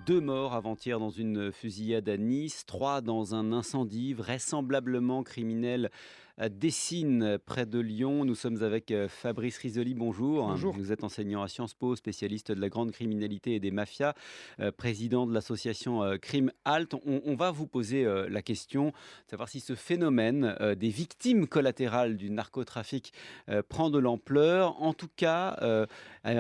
2 morts avant-hier dans une fusillade à Nice, 3 dans un incendie vraisemblablement criminel à Dessines, près de Lyon. Nous sommes avec Fabrice Risoli, bonjour. Bonjour. Vous êtes enseignant à Sciences Po, spécialiste de la grande criminalité et des mafias, président de l'association Crime Halt. On va vous poser la question de savoir si ce phénomène des victimes collatérales du narcotrafic prend de l'ampleur. En tout cas,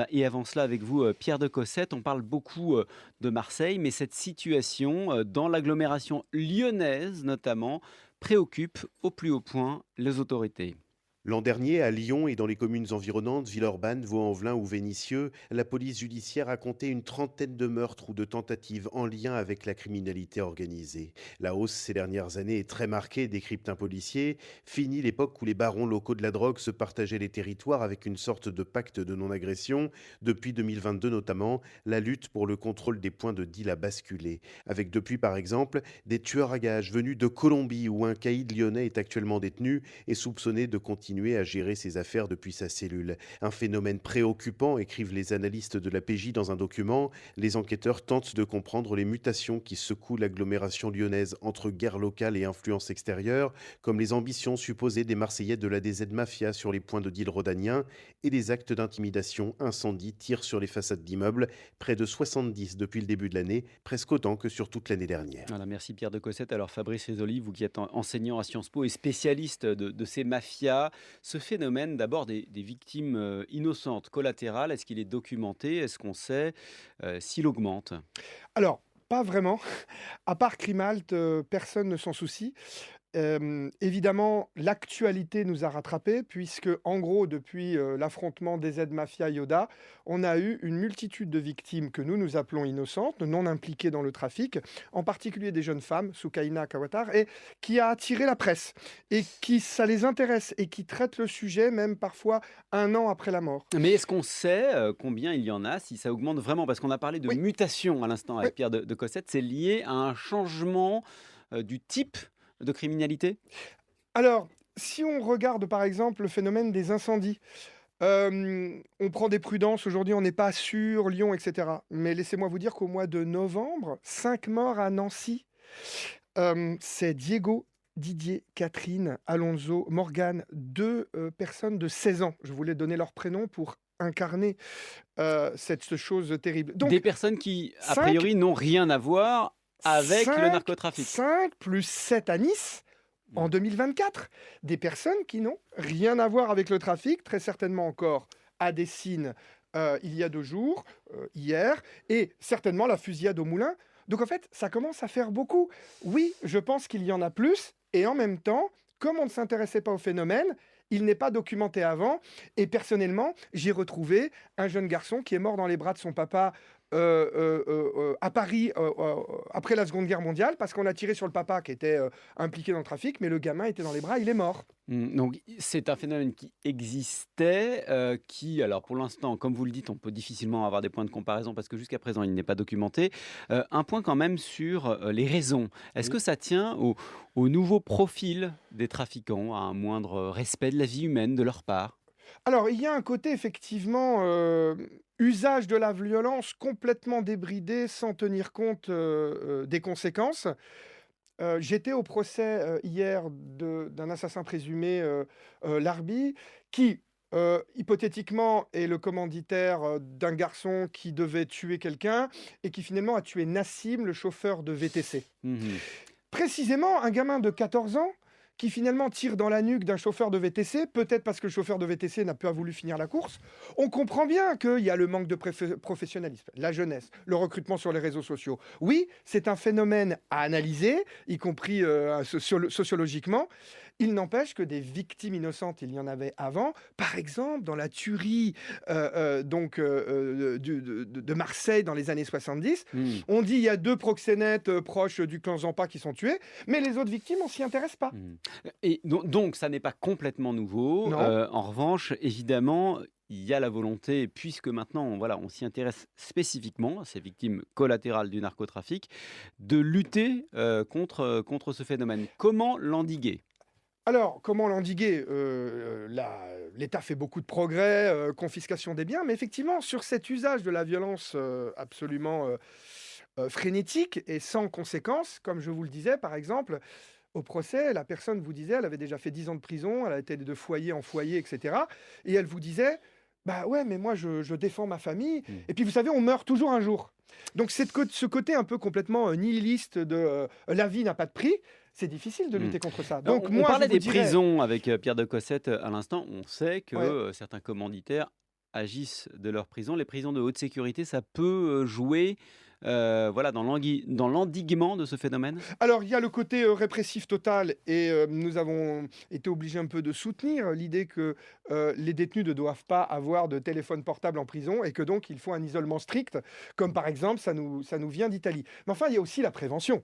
et avant cela avec vous, Pierre de Cossette, on parle beaucoup de Marseille, mais cette situation, dans l'agglomération lyonnaise notamment, préoccupe au plus haut point les autorités. L'an dernier, à Lyon et dans les communes environnantes, Villeurbanne, Vaux-en-Velin ou Vénissieux, la police judiciaire a compté une trentaine de meurtres ou de tentatives en lien avec la criminalité organisée. La hausse ces dernières années est très marquée, décrypte un policier. Fini l'époque où les barons locaux de la drogue se partageaient les territoires avec une sorte de pacte de non-agression. Depuis 2022 notamment, la lutte pour le contrôle des points de deal a basculé. Avec depuis par exemple des tueurs à gages venus de Colombie où un caïd lyonnais est actuellement détenu et soupçonné de continuer à gérer ses affaires depuis sa cellule. Un phénomène préoccupant, écrivent les analystes de la PJ dans un document. Les enquêteurs tentent de comprendre les mutations qui secouent l'agglomération lyonnaise entre guerre locale et influence extérieure, comme les ambitions supposées des Marseillais de la DZ Mafia sur les points de deal rhodaniens et les actes d'intimidation, incendies, tirs sur les façades d'immeubles, près de 70 depuis le début de l'année, presque autant que sur toute l'année dernière. Voilà, merci Pierre de Cossette. Alors Fabrice Risoli, vous qui êtes enseignant à Sciences Po et spécialiste de ces mafias, ce phénomène d'abord des victimes innocentes, collatérales, est-ce qu'il est documenté? Est-ce qu'on sait s'il augmente? Alors, pas vraiment. À part Crimalt, personne ne s'en soucie. Évidemment, l'actualité nous a rattrapés puisque, en gros, depuis, l'affrontement DZ Mafia Yoda, on a eu une multitude de victimes que nous appelons innocentes, non impliquées dans le trafic, en particulier des jeunes femmes, Soukaina Kawatar, et qui a attiré la presse et qui ça les intéresse et qui traitent le sujet même parfois 1 an après la mort. Mais est-ce qu'on sait combien il y en a, si ça augmente vraiment? Parce qu'on a parlé de Oui, mutation à l'instant oui. avec Pierre de Cossette, c'est lié à un changement du type de criminalité? Alors, si on regarde, par exemple, le phénomène des incendies, on prend des prudences, aujourd'hui on n'est pas sûr, Lyon et cetera. Mais laissez-moi vous dire qu'au mois de novembre, 5 morts à Nancy. C'est Diego, Didier, Catherine, Alonso, Morgane, 2 personnes de 16 ans. Je voulais donner leur prénom pour incarner, cette chose terrible. Des Donc personnes qui, a 5, priori, n'ont rien à voir avec le 5, narcotrafic. 5 plus 7 à Nice. En Mmh. 2024, des personnes qui n'ont rien à voir avec le trafic, très certainement encore à Dessines, il y a 2 jours, hier, et certainement la fusillade au Moulin. Donc en fait, ça commence à faire beaucoup. Oui, je pense qu'il y en a plus et en même temps, comme on ne s'intéressait pas au phénomène, il n'est pas documenté avant et personnellement, j'ai retrouvé un jeune garçon qui est mort dans les bras de son papa, à Paris, après la Seconde Guerre mondiale parce qu'on a tiré sur le papa qui était, impliqué dans le trafic, mais le gamin était dans les bras, il est mort. Donc c'est un phénomène qui existait, qui alors pour l'instant, comme vous le dites, on peut difficilement avoir des points de comparaison parce que jusqu'à présent il n'est pas documenté. Un point quand même sur, les raisons. Est-ce Oui. que ça tient au nouveau profil des trafiquants, à un moindre respect de la vie humaine de leur part? Alors, il y a un côté effectivement, usage de la violence complètement débridé sans tenir compte, des conséquences. J'étais au procès, hier d'un assassin présumé, Larbi, qui, hypothétiquement est le commanditaire, d'un garçon qui devait tuer quelqu'un et qui finalement a tué Nassim, le chauffeur de VTC. Mmh. Précisément, un gamin de 14 ans qui finalement tire dans la nuque d'un chauffeur de VTC, peut-être parce que le chauffeur de VTC n'a pas voulu finir la course. On comprend bien qu'il y a le manque de professionnalisme, la jeunesse, le recrutement sur les réseaux sociaux. Oui, c'est un phénomène à analyser, y compris sociologiquement. Il n'empêche que des victimes innocentes, il y en avait avant. Par exemple, dans la tuerie de Marseille dans les années 70, Mmh. on dit il y a 2 proxénètes proches du clan Zampa qui sont tués, mais les autres victimes, on s'y intéresse pas. Mmh. Et donc ça n'est pas complètement nouveau. Non. En revanche, évidemment, il y a la volonté, puisque maintenant, voilà, on s'y intéresse spécifiquement, à ces victimes collatérales du narcotrafic, de lutter, contre ce phénomène. Comment l'endiguer? Alors, comment l'endiguer? L'État fait beaucoup de progrès, confiscation des biens, mais effectivement, sur cet usage de la violence, absolument, frénétique et sans conséquence. Comme je vous le disais, par exemple, au procès, la personne vous disait, elle avait déjà fait 10 ans de prison, elle a été de foyer en foyer, etc. Et elle vous disait, bah ouais, mais moi je défends ma famille. Mmh. Et puis vous savez, on meurt toujours un jour. Donc ce côté un peu complètement nihiliste de la vie n'a pas de prix, c'est difficile de Mmh. lutter contre ça. Alors, Donc on moi, je parlait vous des dirais, prisons avec Pierre de Cossette à l'instant. On sait que ouais. certains commanditaires agissent de leurs prisons. Les prisons de haute sécurité, ça peut jouer voilà, dans l'endiguement de ce phénomène. Alors, il y a le côté répressif total et nous avons été obligés un peu de soutenir l'idée que les détenus ne doivent pas avoir de téléphone portable en prison et que donc il faut un isolement strict, comme par exemple ça nous vient d'Italie. Mais enfin, il y a aussi la prévention.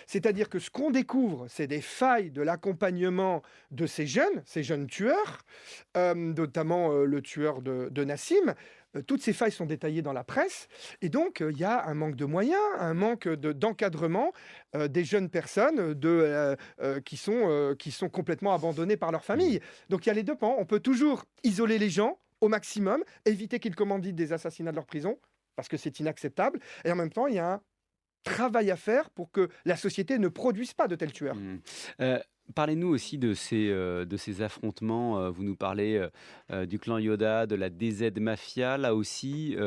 C'est-à-dire que ce qu'on découvre, c'est des failles de l'accompagnement de ces jeunes tueurs, notamment le tueur de Nassim. Toutes ces failles sont détaillées dans la presse et donc il y a un manque de moyens, un manque d'encadrement des jeunes personnes qui sont complètement abandonnées par leur Mmh. famille. Donc il y a les deux pans. On peut toujours isoler les gens au maximum, éviter qu'ils commanditent des assassinats de leur prison, parce que c'est inacceptable. Et en même temps, il y a un travail à faire pour que la société ne produise pas de tels tueurs. Mmh. Heu, Parlez-nous aussi de ces affrontements, vous nous parlez, du clan Yoda, de la DZ Mafia, là aussi,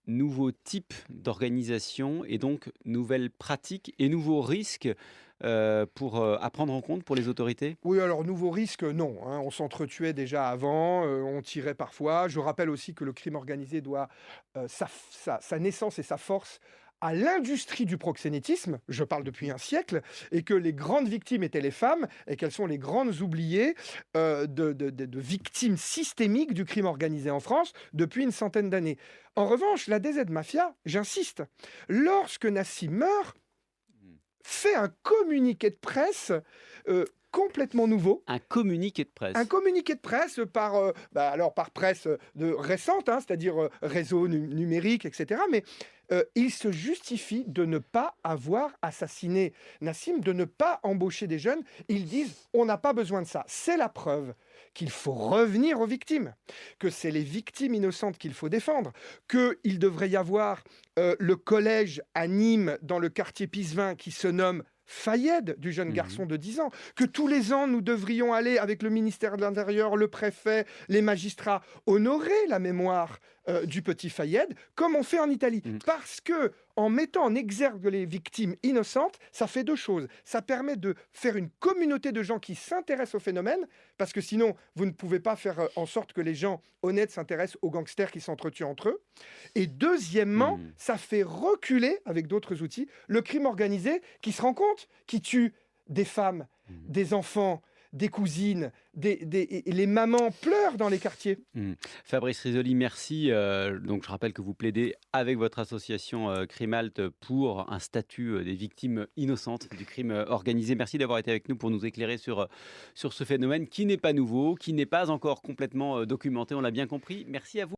nouveaux types d'organisation et donc nouvelles pratiques et nouveaux risques, à prendre en compte pour les autorités? Oui, alors nouveau risque, non, hein, on s'entretuait déjà avant, on tirait parfois. Je rappelle aussi que le crime organisé doit, sa naissance et sa force à l'industrie du proxénétisme, je parle depuis un siècle, et que les grandes victimes étaient les femmes et qu'elles sont les grandes oubliées, de victimes systémiques du crime organisé en France depuis une centaine d'années. En revanche, la DZ Mafia, j'insiste, lorsque Nassim meurt, Mmh. fait un communiqué de presse, complètement nouveau. Un communiqué de Un presse. communiqué de presse par, alors par presse, de récente, hein, c'est-à-dire, réseau numérique et cetera, mais, il se justifie de ne pas avoir assassiné Nassim, de ne pas embaucher des jeunes. Ils disent: «On n'a pas besoin de ça». C'est la preuve qu'il faut revenir aux victimes, que c'est les victimes innocentes qu'il faut défendre, qu'il devrait y avoir, le collège à Nîmes, dans le quartier Pisevin, qui se nomme Fayed, du jeune Mmh. garçon de 10 ans, que tous les ans nous devrions aller avec le ministère de l'Intérieur, le préfet, les magistrats, honorer la mémoire du petit Fayed, comme on fait en Italie. Mmh. Parce que en mettant en exergue les victimes innocentes, ça fait deux choses. Ça permet de faire une communauté de gens qui s'intéressent au phénomène, parce que sinon, vous ne pouvez pas faire en sorte que les gens honnêtes s'intéressent aux gangsters qui s'entretuent entre eux. Et deuxièmement, Mmh. ça fait reculer, avec d'autres outils, le crime organisé qui se rend compte, qui tue des femmes, Mmh. des enfants, des cousines, et les mamans pleurent dans les quartiers. Mmh. Fabrice Risoli, merci. Donc je rappelle que vous plaidez avec votre association, Crimalt pour un statut, des victimes innocentes du crime, organisé. Merci d'avoir été avec nous pour nous éclairer sur ce phénomène qui n'est pas nouveau, qui n'est pas encore complètement, documenté, on l'a bien compris. Merci à vous.